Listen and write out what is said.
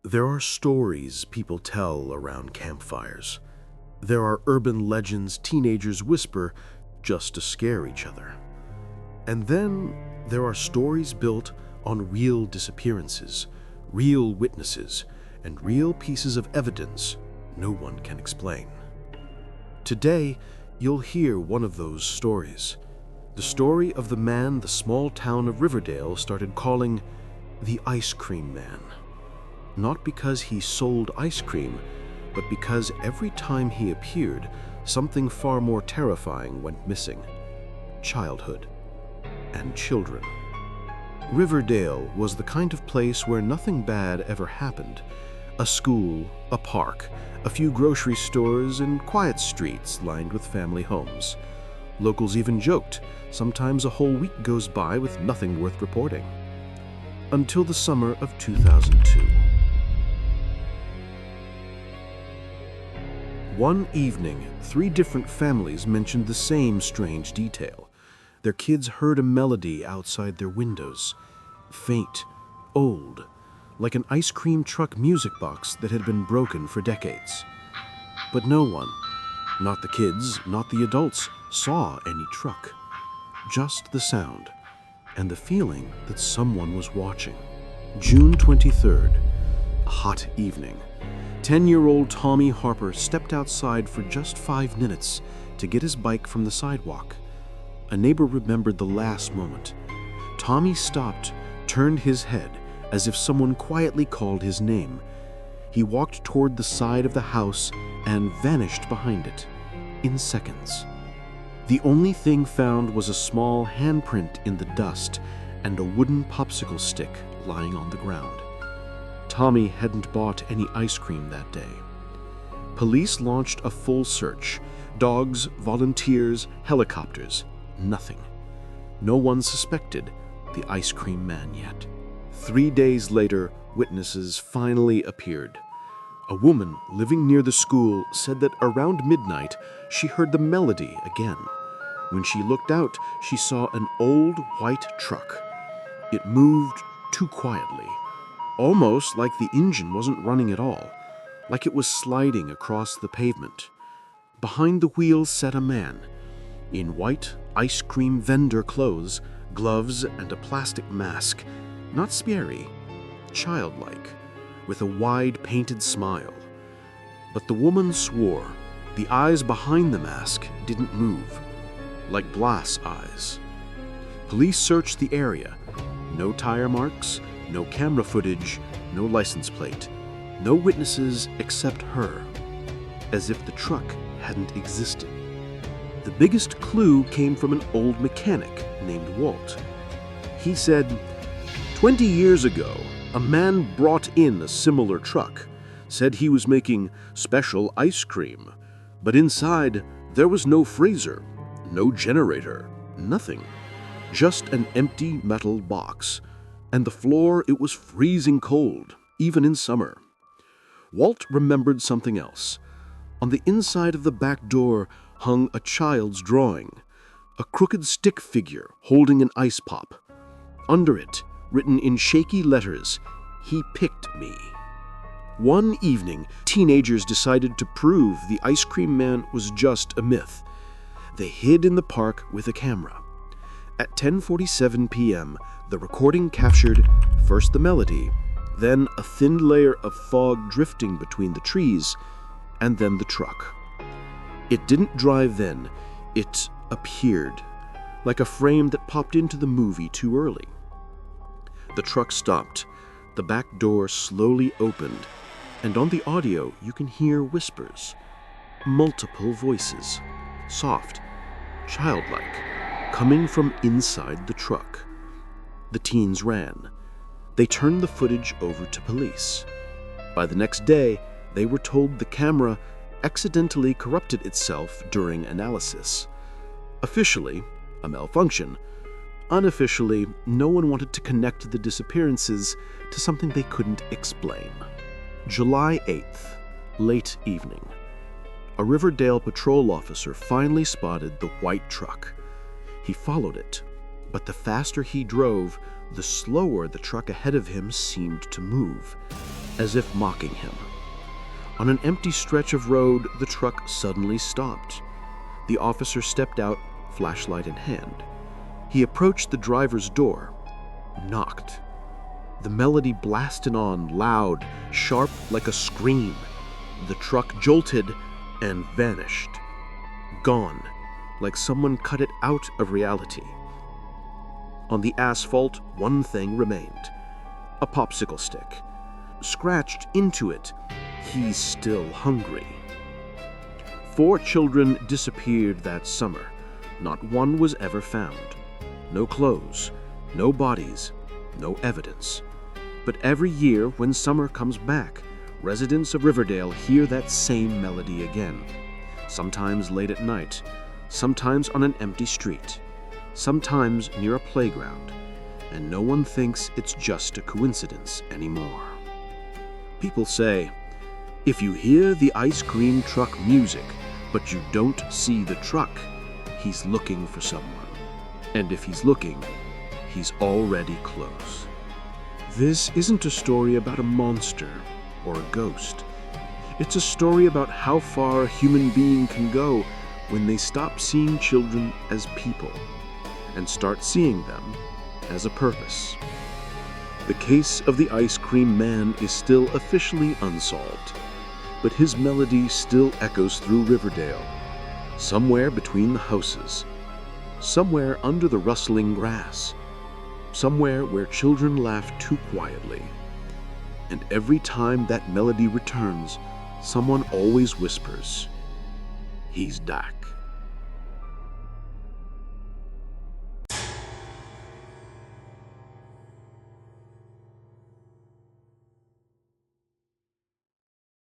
There are stories people tell around campfires. There are urban legends teenagers whisper just to scare each other. And then there are stories built on real disappearances, real witnesses, and real pieces of evidence no one can explain. Today, you'll hear one of those stories. The story of the man the small town of Riverdale started calling the Ice Cream Man. Not because he sold ice cream, but because every time he appeared, something far more terrifying went missing: childhood and children. Riverdale was the kind of place where nothing bad ever happened. A school, a park, a few grocery stores, and quiet streets lined with family homes. Locals even joked, sometimes a whole week goes by with nothing worth reporting. Until the summer of 2002. One evening, 3 different families mentioned the same strange detail. Their kids heard a melody outside their windows. Faint, old, like an ice cream truck music box that had been broken for decades. But no one, not the kids, not the adults, saw any truck. Just the sound, and the feeling that someone was watching. June 23rd, a hot evening. 10-year-old Tommy Harper stepped outside for just 5 minutes to get his bike from the sidewalk. A neighbor remembered the last moment. Tommy stopped, turned his head, as if someone quietly called his name. He walked toward the side of the house and vanished behind it in seconds. The only thing found was a small handprint in the dust and a wooden popsicle stick lying on the ground. Tommy hadn't bought any ice cream that day. Police launched a full search. Dogs, volunteers, helicopters. Nothing. No one suspected the Ice Cream Man yet. 3 days later, witnesses finally appeared. A woman living near the school said that around midnight, she heard the melody again. When she looked out, she saw an old white truck. It moved too quietly, almost like the engine wasn't running at all, like it was sliding across the pavement. Behind the wheel sat a man, in white ice cream vendor clothes, gloves, and a plastic mask, not scary, childlike, with a wide painted smile. But the woman swore the eyes behind the mask didn't move, like glass eyes. Police searched the area. No tire marks, no camera footage, no license plate, no witnesses except her, as if the truck hadn't existed. The biggest clue came from an old mechanic named Walt. He said, 20 years ago, a man brought in a similar truck, said he was making special ice cream, but inside there was no freezer, no generator, nothing, just an empty metal box. And the floor, it was freezing cold, even in summer. Walt remembered something else. On the inside of the back door hung a child's drawing, a crooked stick figure holding an ice pop. Under it, written in shaky letters, "He picked me." One evening, teenagers decided to prove the Ice Cream Man was just a myth. They hid in the park with a camera. At 10:47 p.m., the recording captured first the melody, then a thin layer of fog drifting between the trees, and then the truck. It didn't drive then, it appeared, like a frame that popped into the movie too early. The truck stopped, the back door slowly opened, and on the audio you can hear whispers, multiple voices, soft, childlike, coming from inside the truck. The teens ran. They turned the footage over to police. By the next day, they were told the camera accidentally corrupted itself during analysis. Officially, a malfunction. Unofficially, no one wanted to connect the disappearances to something they couldn't explain. July 8th, late evening. A Riverdale patrol officer finally spotted the white truck. He followed it, but the faster he drove, the slower the truck ahead of him seemed to move. as if mocking him. On an empty stretch of road, the truck suddenly stopped. The officer stepped out, flashlight in hand. He approached the driver's door, knocked. The melody blasted on, loud, sharp like a scream. The truck jolted and vanished. Gone, like someone cut it out of reality. On the asphalt, one thing remained: a popsicle stick. Scratched into it, he's still hungry. 4 children disappeared that summer. Not one was ever found. No clothes, no bodies, no evidence. But every year when summer comes back, residents of Riverdale hear that same melody again. Sometimes late at night, sometimes on an empty street, sometimes near a playground, and no one thinks it's just a coincidence anymore. People say, if you hear the ice cream truck music, but you don't see the truck, he's looking for someone. And if he's looking, he's already close. This isn't a story about a monster or a ghost. It's a story about how far a human being can go when they stop seeing children as people and start seeing them as a purpose. The case of the ice cream man is still officially unsolved, but his melody still echoes through Riverdale, somewhere between the houses, somewhere under the rustling grass, somewhere where children laugh too quietly. And every time that melody returns, someone always whispers, "He's back."